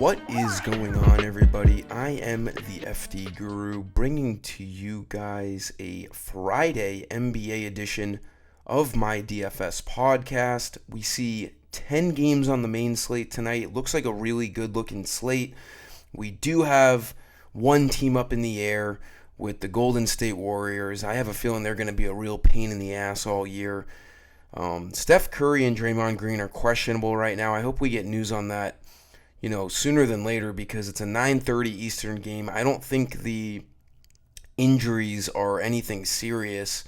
What is going on, everybody? I am the FDGURU, bringing to you guys a Friday NBA edition of my DFS podcast. We see 10 games on the main slate tonight. It looks like a really good looking slate. We do have one team up in the air with the Golden State Warriors. I have a feeling they're going to be a real pain in the ass all year. Steph Curry and Draymond Green are questionable right now. I hope we get news on that sooner than later, because it's a 9:30 Eastern game. I don't think the injuries are anything serious.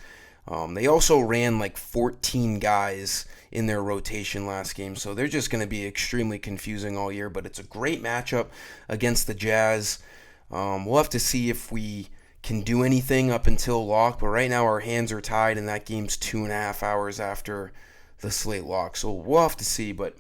They also ran like 14 guys in their rotation last game, so they're just going to be extremely confusing all year. But it's a great matchup against the Jazz. We'll have to see if we can do anything up until lock, but right now our hands are tied, and that game's 2.5 hours after the slate lock, so we'll have to see. But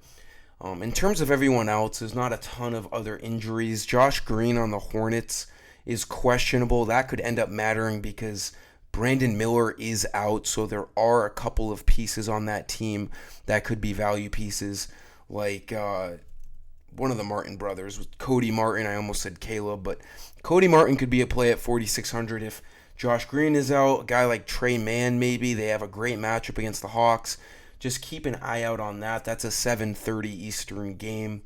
in terms of everyone else, there's not a ton of other injuries. Josh Green on the Hornets is questionable. That could end up mattering because Brandon Miller is out, so there are a couple of pieces on that team that could be value pieces, like one of the Martin brothers, with Cody Martin. I almost said Caleb, but Cody Martin could be a play at 4,600 if Josh Green is out. A guy like Trey Mann, maybe. They have a great matchup against the Hawks. Just keep an eye out on that. That's a 7:30 Eastern game.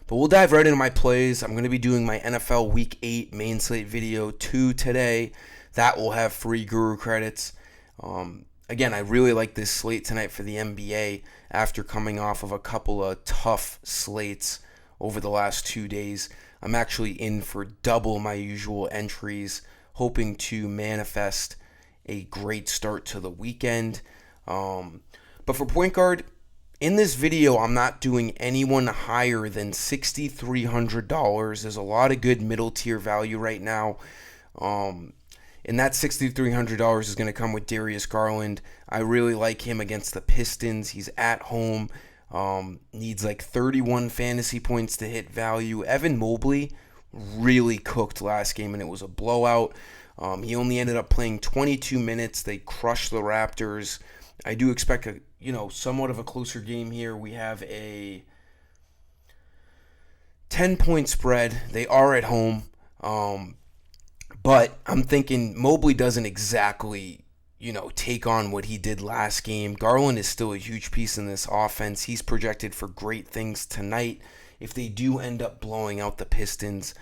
But we'll dive right into my plays. I'm going to be doing my NFL Week 8 main slate video 2 today. That will have free Guru credits. Again, I really like this slate tonight for the NBA after coming off of a couple of tough slates over the last 2 days. I'm actually in for double my usual entries, hoping to manifest a great start to the weekend. But for point guard, in this video, I'm not doing anyone higher than $6,300. There's a lot of good middle tier value right now. And that $6,300 is going to come with Darius Garland. I really like him against the Pistons. He's at home. Needs like 31 fantasy points to hit value. Evan Mobley really cooked last game, and it was a blowout. He only ended up playing 22 minutes. They crushed the Raptors. I do expect somewhat of a closer game here. We have a 10-point spread. They are at home. But I'm thinking Mobley doesn't exactly, take on what he did last game. Garland is still a huge piece in this offense. He's projected for great things tonight. If they do end up blowing out the Pistons,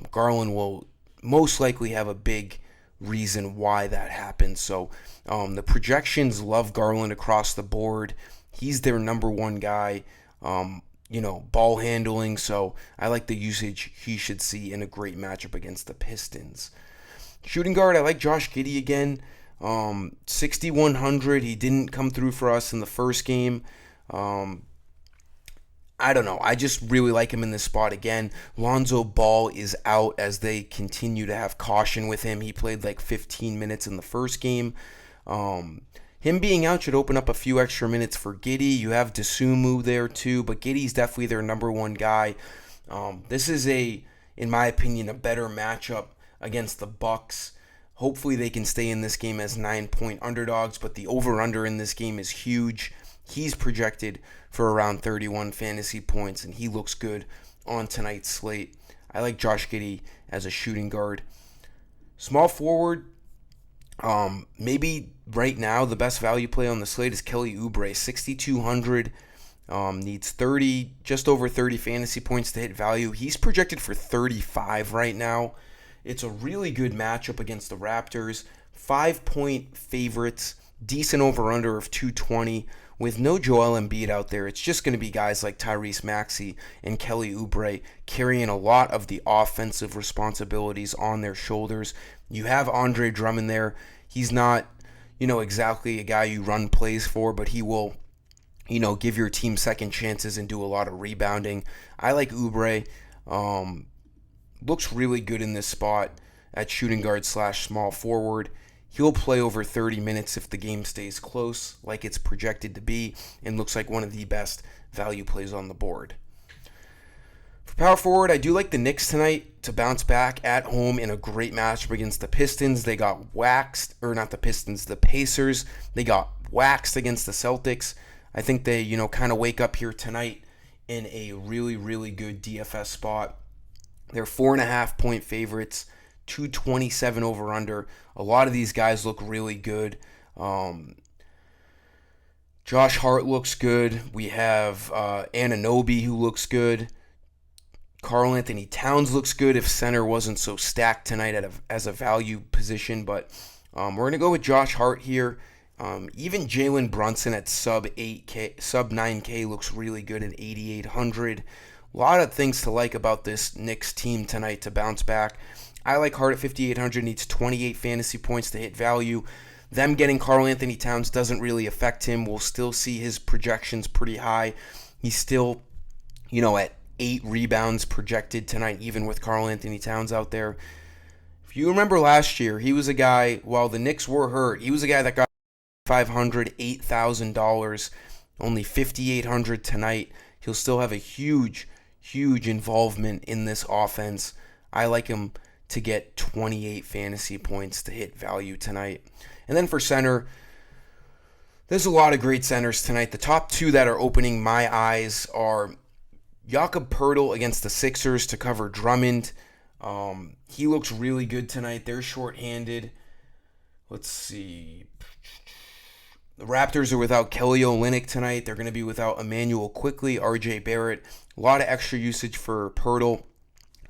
Garland will most likely have a big reason why that happens. So the projections love Garland across the board. He's their number one guy. Ball handling, so I like the usage he should see in a great matchup against the Pistons. Shooting guard, I like Josh Giddey again. 6,100. He didn't come through for us in the first game. I don't know. I just really like him in this spot again. Lonzo Ball is out as they continue to have caution with him. He played like 15 minutes in the first game. Him being out should open up a few extra minutes for Giddey. You have Dosunmu there too, but Giddey's definitely their number one guy. This is in my opinion, a better matchup against the Bucks. Hopefully they can stay in this game as 9-point underdogs, but the over-under in this game is huge. He's projected for around 31 fantasy points, and he looks good on tonight's slate. I like Josh Giddey as a shooting guard. Small forward, maybe right now the best value play on the slate is Kelly Oubre, 6,200. Needs just over 30 fantasy points to hit value. He's projected for 35 right now. It's a really good matchup against the Raptors. 5-point favorites, decent over-under of 220. With no Joel Embiid out there, it's just going to be guys like Tyrese Maxey and Kelly Oubre carrying a lot of the offensive responsibilities on their shoulders. You have Andre Drummond there. He's not, exactly a guy you run plays for, but he will, give your team second chances and do a lot of rebounding. I like Oubre. Looks really good in this spot at shooting guard / small forward. He'll play over 30 minutes if the game stays close, like it's projected to be, and looks like one of the best value plays on the board. For power forward, I do like the Knicks tonight to bounce back at home in a great matchup against the Pistons. They got waxed, or not the Pistons, the Pacers. They got waxed against the Celtics. I think they, kind of wake up here tonight in a really, really good DFS spot. They're 4.5 point favorites, 227 over under. A lot of these guys look really good. Josh Hart looks good. We have Anunoby who looks good. Karl Anthony Towns looks good if center wasn't so stacked tonight as a value position. But we're going to go with Josh Hart here. Even Jalen Brunson at sub 9K looks really good at 8,800. A lot of things to like about this Knicks team tonight to bounce back. I like Hart at 5,800, needs 28 fantasy points to hit value. Them getting Karl Anthony Towns doesn't really affect him. We'll still see his projections pretty high. He's still, at 8 rebounds projected tonight, even with Karl Anthony Towns out there. If you remember last year, he was a guy, while the Knicks were hurt, he was a guy that got $500, $8,000, only 5,800 tonight. He'll still have a huge involvement in this offense. I like him to get 28 fantasy points to hit value tonight. And then for center, there's a lot of great centers tonight. The top two that are opening my eyes are Jakob Poeltl against the Sixers to cover Drummond. He looks really good tonight. They're shorthanded. Let's see. The Raptors are without Kelly Olynyk tonight. They're going to be without Emmanuel Quickley, RJ Barrett. A lot of extra usage for Poeltl.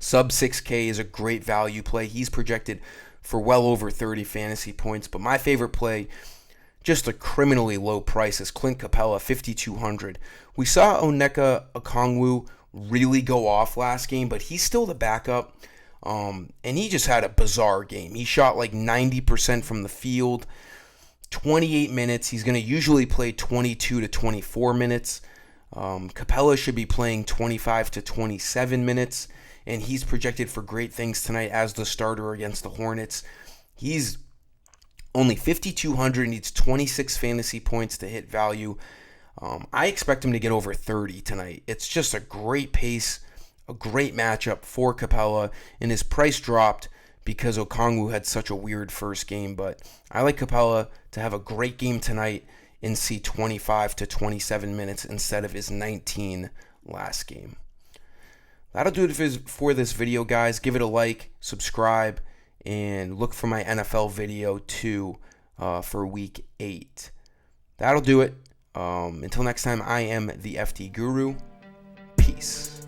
Sub 6K is a great value play. He's projected for well over 30 fantasy points. But my favorite play, just a criminally low price, is Clint Capella, 5,200. We saw Onyeka Okongwu really go off last game, but he's still the backup. And he just had a bizarre game. He shot like 90% from the field, 28 minutes. He's going to usually play 22 to 24 minutes. Capella should be playing 25 to 27 minutes. And he's projected for great things tonight as the starter against the Hornets. He's only 5,200, needs 26 fantasy points to hit value. I expect him to get over 30 tonight. It's just a great pace, a great matchup for Capella, and his price dropped because Okongwu had such a weird first game. But I like Capella to have a great game tonight and see 25 to 27 minutes instead of his 19 last game. That'll do it for this video, guys. Give it a like, subscribe, and look for my NFL video too for Week 8. That'll do it. Until next time, I am the FD Guru. Peace.